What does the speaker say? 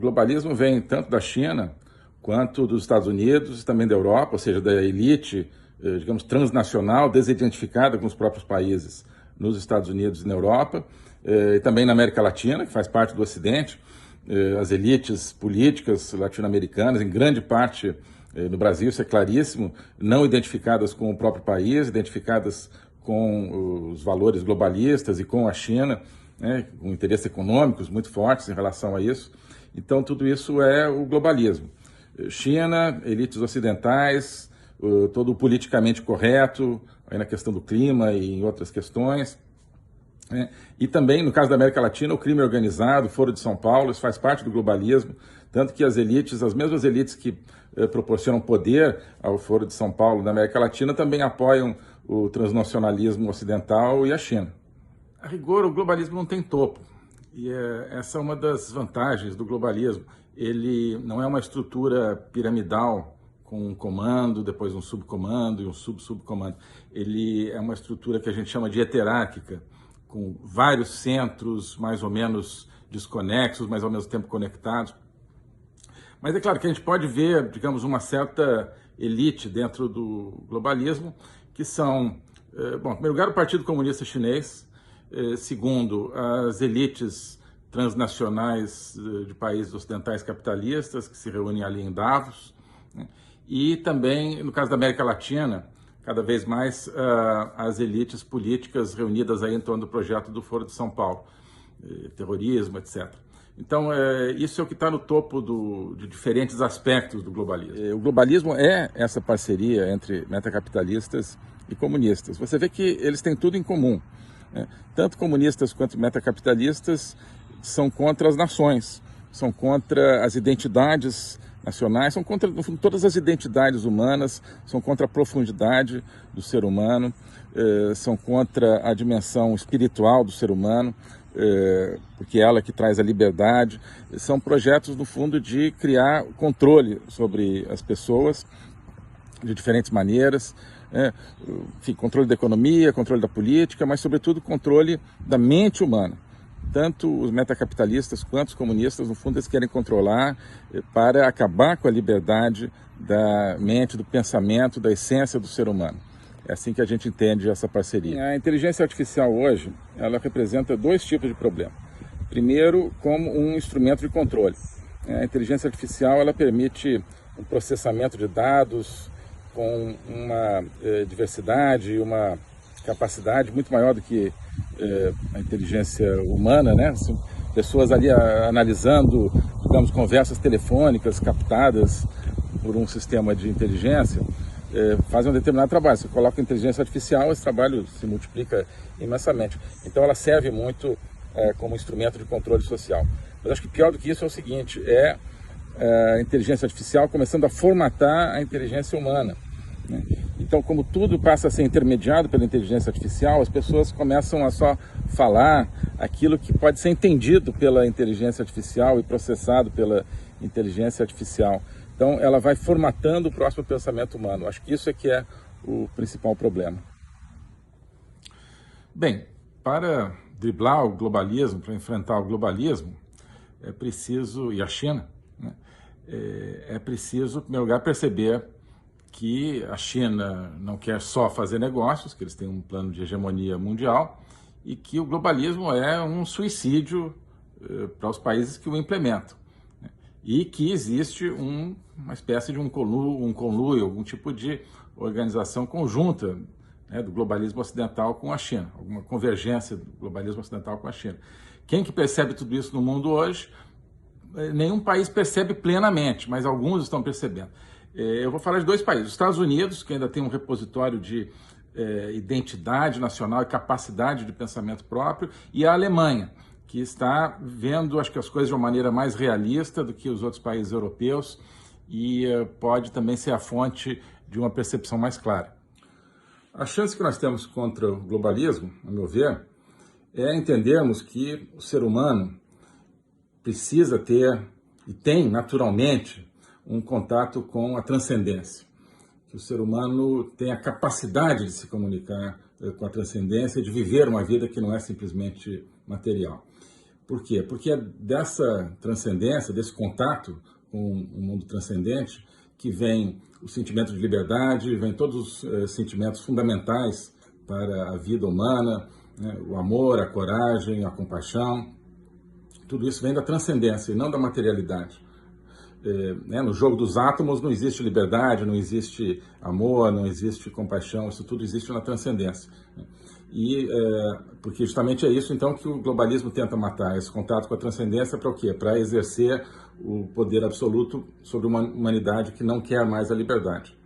O globalismo vem tanto da China quanto dos Estados Unidos e também da Europa, ou seja, da elite, digamos, transnacional, desidentificada com os próprios países nos Estados Unidos e na Europa, e também na América Latina, que faz parte do Ocidente. As elites políticas latino-americanas, em grande parte no Brasil, isso é claríssimo, não identificadas com o próprio país, identificadas com os valores globalistas e com a China, né, com interesses econômicos muito fortes em relação a isso. Então, tudo isso é o globalismo. China, elites ocidentais, todo o politicamente correto, aí na questão do clima e em outras questões. E também, no caso da América Latina, o crime organizado, o Foro de São Paulo, isso faz parte do globalismo, tanto que as elites, as mesmas elites que proporcionam poder ao Foro de São Paulo da América Latina, também apoiam o transnacionalismo ocidental e a China. A rigor, o globalismo não tem topo, e essa é uma das vantagens do globalismo. Ele não é uma estrutura piramidal, com um comando, depois um subcomando e um sub-subcomando. Ele é uma estrutura que a gente chama de heterárquica, com vários centros mais ou menos desconexos, mas ao mesmo tempo conectados. Mas é claro que a gente pode ver, digamos, uma certa elite dentro do globalismo, que são, bom, em primeiro lugar, o Partido Comunista Chinês, segundo, as elites transnacionais de países ocidentais capitalistas, que se reúnem ali em Davos, né? E também, no caso da América Latina, cada vez mais as elites políticas reunidas aí em torno do projeto do Foro de São Paulo, terrorismo, etc. Então, isso é o que está no topo de diferentes aspectos do globalismo. O globalismo é essa parceria entre metacapitalistas e comunistas. Você vê que eles têm tudo em comum, né? Tanto comunistas quanto metacapitalistas são contra as nações, são contra as identidades nacionais, são contra, no fundo, todas as identidades humanas, são contra a profundidade do ser humano, são contra a dimensão espiritual do ser humano, porque é ela que traz a liberdade. São projetos, no fundo, de criar controle sobre as pessoas de diferentes maneiras, enfim, controle da economia, controle da política, mas, sobretudo, controle da mente humana. Tanto os metacapitalistas quanto os comunistas, no fundo, eles querem controlar para acabar com a liberdade da mente, do pensamento, da essência do ser humano. É assim que a gente entende essa parceria. A inteligência artificial hoje, ela representa dois tipos de problema. Primeiro, como um instrumento de controle. A inteligência artificial, ela permite o processamento de dados com uma diversidade, uma capacidade muito maior do que a inteligência humana, né? Pessoas ali analisando, digamos, conversas telefônicas captadas por um sistema de inteligência, fazem um determinado trabalho. Você coloca a inteligência artificial, esse trabalho se multiplica imensamente. Então ela serve muito como instrumento de controle social. Mas acho que pior do que isso é o seguinte, a inteligência artificial começando a formatar a inteligência humana, né? Então, como tudo passa a ser intermediado pela inteligência artificial, as pessoas começam a só falar aquilo que pode ser entendido pela inteligência artificial e processado pela inteligência artificial. Então, ela vai formatando o próximo pensamento humano. Acho que isso é que é o principal problema. Bem, para driblar o globalismo, para enfrentar o globalismo, é preciso, e a China, né, é preciso, em primeiro lugar, perceber que a China não quer só fazer negócios, que eles têm um plano de hegemonia mundial, e que o globalismo é um suicídio para os países que o implementam, né? E que existe uma espécie de um conluio, algum tipo de organização conjunta, né, do globalismo ocidental com a China, alguma convergência do globalismo ocidental com a China. Quem que percebe tudo isso no mundo hoje? Nenhum país percebe plenamente, mas alguns estão percebendo. Eu vou falar de dois países, os Estados Unidos, que ainda tem um repositório de identidade nacional e capacidade de pensamento próprio, e a Alemanha, que está vendo, acho que as coisas de uma maneira mais realista do que os outros países europeus e pode também ser a fonte de uma percepção mais clara. A chance que nós temos contra o globalismo, a meu ver, é entendermos que o ser humano precisa ter, e tem naturalmente, um contato com a transcendência. Que o ser humano tem a capacidade de se comunicar com a transcendência, de viver uma vida que não é simplesmente material. Por quê? Porque é dessa transcendência, desse contato com o mundo transcendente, que vem o sentimento de liberdade, vem todos os sentimentos fundamentais para a vida humana, né? O amor, a coragem, a compaixão. Tudo isso vem da transcendência e não da materialidade. No jogo dos átomos não existe liberdade, não existe amor, não existe compaixão, isso tudo existe na transcendência. E porque justamente é isso então que o globalismo tenta matar, esse contato com a transcendência para o quê? Para exercer o poder absoluto sobre uma humanidade que não quer mais a liberdade.